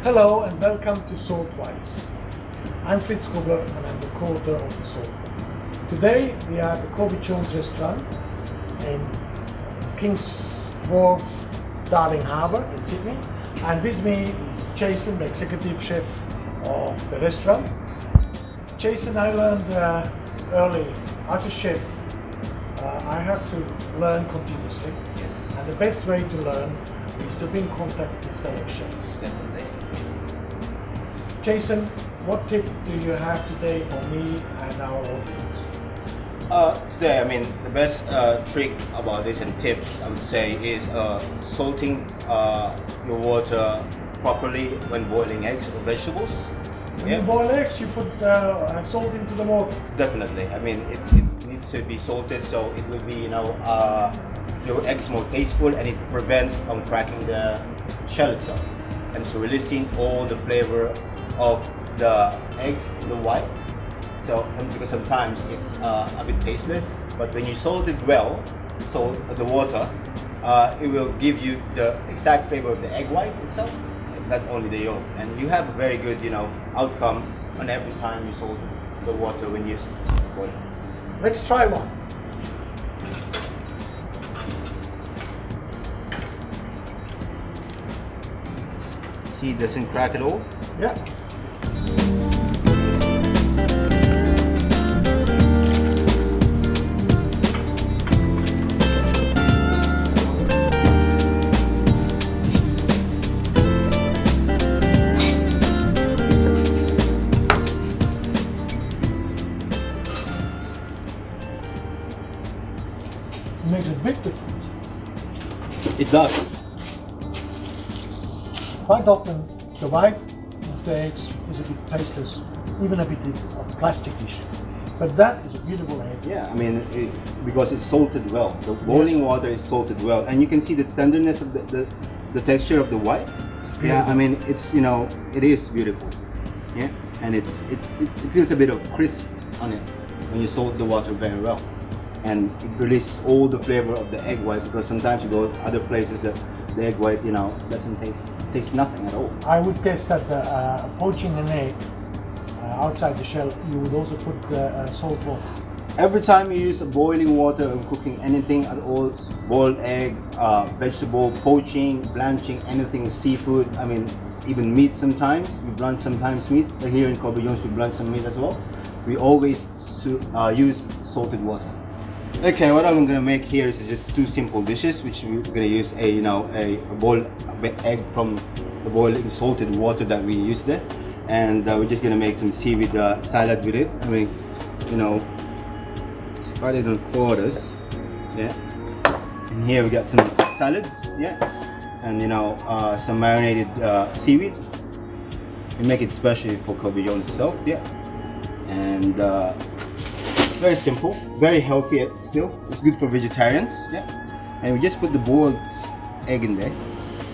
Hello and welcome to Saltwise. I'm Fritz Gubler and I'm the co-author of the Saltwise. Today we are at the Kobe Jones restaurant in King's Wharf, Darling Harbour in Sydney. And with me is Jason, the executive chef of the restaurant. Jason, I learned early as a chef, I have to learn continuously. Yes. And the best way to learn is to be in contact with fellow chefs. Definitely. Jason, what tip do you have today for me and our audience? Today, the best trick about this and tips I would say is salting your water properly when boiling eggs or vegetables. When you boil eggs, you put salt into the water. Definitely. It needs to be salted so it will be, your eggs more tasteful, and it prevents cracking the shell itself, and so releasing all the flavor of the eggs in the white. So because sometimes it's a bit tasteless, but when you salt it well, the water, it will give you the exact flavor of the egg white itself, not only the yolk, and you have a very good outcome on every time you salt the water when you boil. Let's try one. See, it doesn't crack at all. Yeah. It makes a big difference. It does. Quite often the white of the eggs is a bit tasteless, even a bit plasticky. But that is a beautiful egg. Yeah, because it's salted well. The boiling water is salted well, and you can see the tenderness of the texture of the white. Beautiful. Yeah, it's it is beautiful. Yeah, and it feels a bit of crisp on it when you salt the water very well, and it releases all the flavor of the egg white. Because sometimes you go to other places that the egg white doesn't taste nothing at all. I would guess that poaching an egg outside the shell, you would also put salt water. Every time you use boiling water or cooking anything at all, boiled egg, vegetable, poaching, blanching, anything, seafood, even meat sometimes, we blanch sometimes meat. Here in Kobe Jones we blanch some meat as well. We always use salted water. Okay, what I'm gonna make here is just two simple dishes, which we're gonna use a boiled egg from the boiling salted water that we used there, and we're just gonna make some seaweed salad with it. Cut it in quarters, yeah. And here we got some salads, yeah, and some marinated seaweed. We make it specially for Kobe Jones itself, yeah, and. Very simple, very healthy still. It's good for vegetarians, yeah. And we just put the boiled egg in there,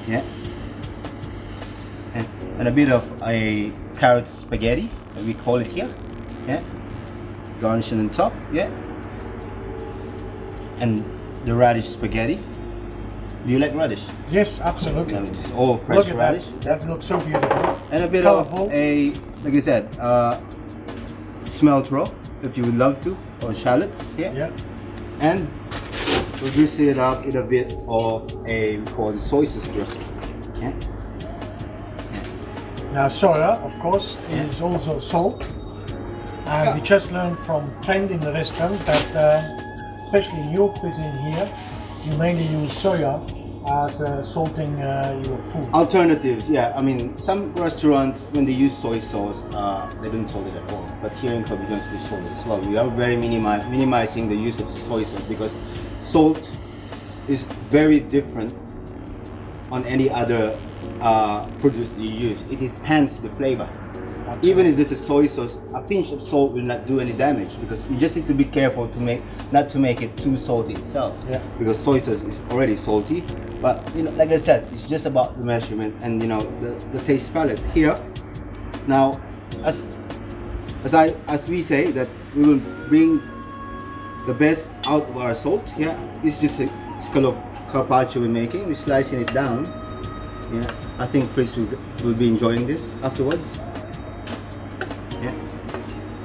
yeah. And a bit of a carrot spaghetti, that we call it here, yeah. Garnish on top, yeah. And the radish spaghetti. Do you like radish? Yes, absolutely. Yeah, it's all fresh radish. That looks so beautiful. And a bit Colorful. of like I said, smelt raw, if you would love to, or shallots, yeah. Yeah. And we'll grease it up in a bit of we call it soy sauce dressing. Yeah. Now soya, of course, is also salt. And we just learned from Trent in the restaurant that, especially in your cuisine here, you mainly use soya as salting your food. Alternatives, yeah. Some restaurants, when they use soy sauce, they don't salt it at all. But here in Kobe Jones, we salt it as well. We are very minimizing the use of soy sauce, because salt is very different on any other produce that you use. It enhances the flavor. Absolutely. Even if this is soy sauce, a pinch of salt will not do any damage, because you just need to be careful not to make it too salty itself. Yeah. Because soy sauce is already salty. But like I said, it's just about the measurement and the taste palette here. Now, as we say that we will bring the best out of our salt. Yeah, it's just a scallop carpaccio we're making. We're slicing it down. Yeah, I think Fritz will be enjoying this afterwards. Yeah,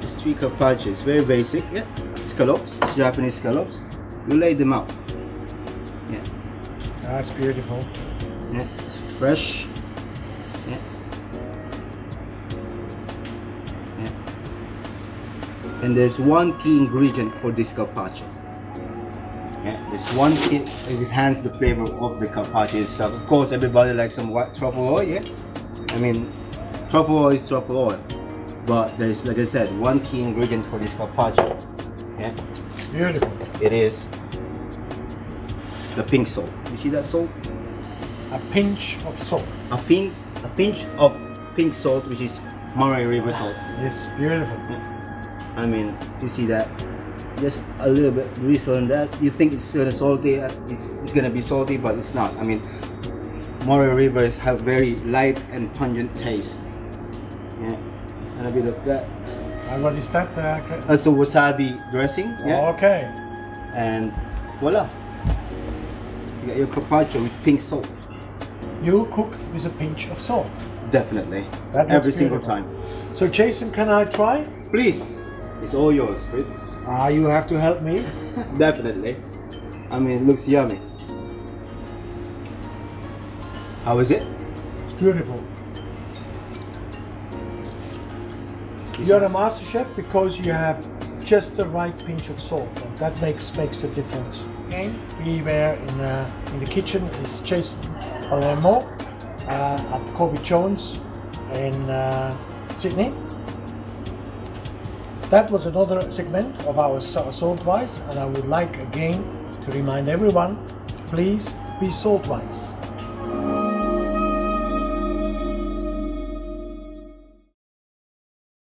it's 3 carpaccio. It's very basic. Yeah, scallops, it's Japanese scallops. We lay them out. Yeah, That's beautiful. yeah, it's fresh. Yeah, yeah. And there's one key ingredient for this carpaccio. Yeah, there's one key that enhances the flavor of the carpaccio itself. Of course, everybody likes some white truffle oil. Yeah, I mean, truffle oil is truffle oil, but there's, like I said, one key ingredient for this carpaccio. Yeah, Beautiful. it is the pink salt. You see that salt? A pinch of salt. A pinch of pink salt, which is Murray River salt. Yes, beautiful. I mean, you see that? Just a little bit drizzle on that. You think it's gonna salty, it's gonna be salty, but it's not. I mean, Murray Rivers have very light and pungent taste. Yeah, and a bit of that. And what is that? That's a wasabi dressing. Yeah, Okay. and voila, you got your carpaccio with pink salt. You cooked with a pinch of salt. Definitely, That looks every single beautiful. time. So Jason, can I try? Please, it's all yours, Fritz. You have to help me. Definitely. I mean, it looks yummy. How is it? It's beautiful. You're a master chef because you have just the right pinch of salt, and that makes the difference. And we were in the kitchen with Jason Palmero at Kobe Jones in Sydney. That was another segment of our Saltwise, and I would like again to remind everyone, please be Saltwise.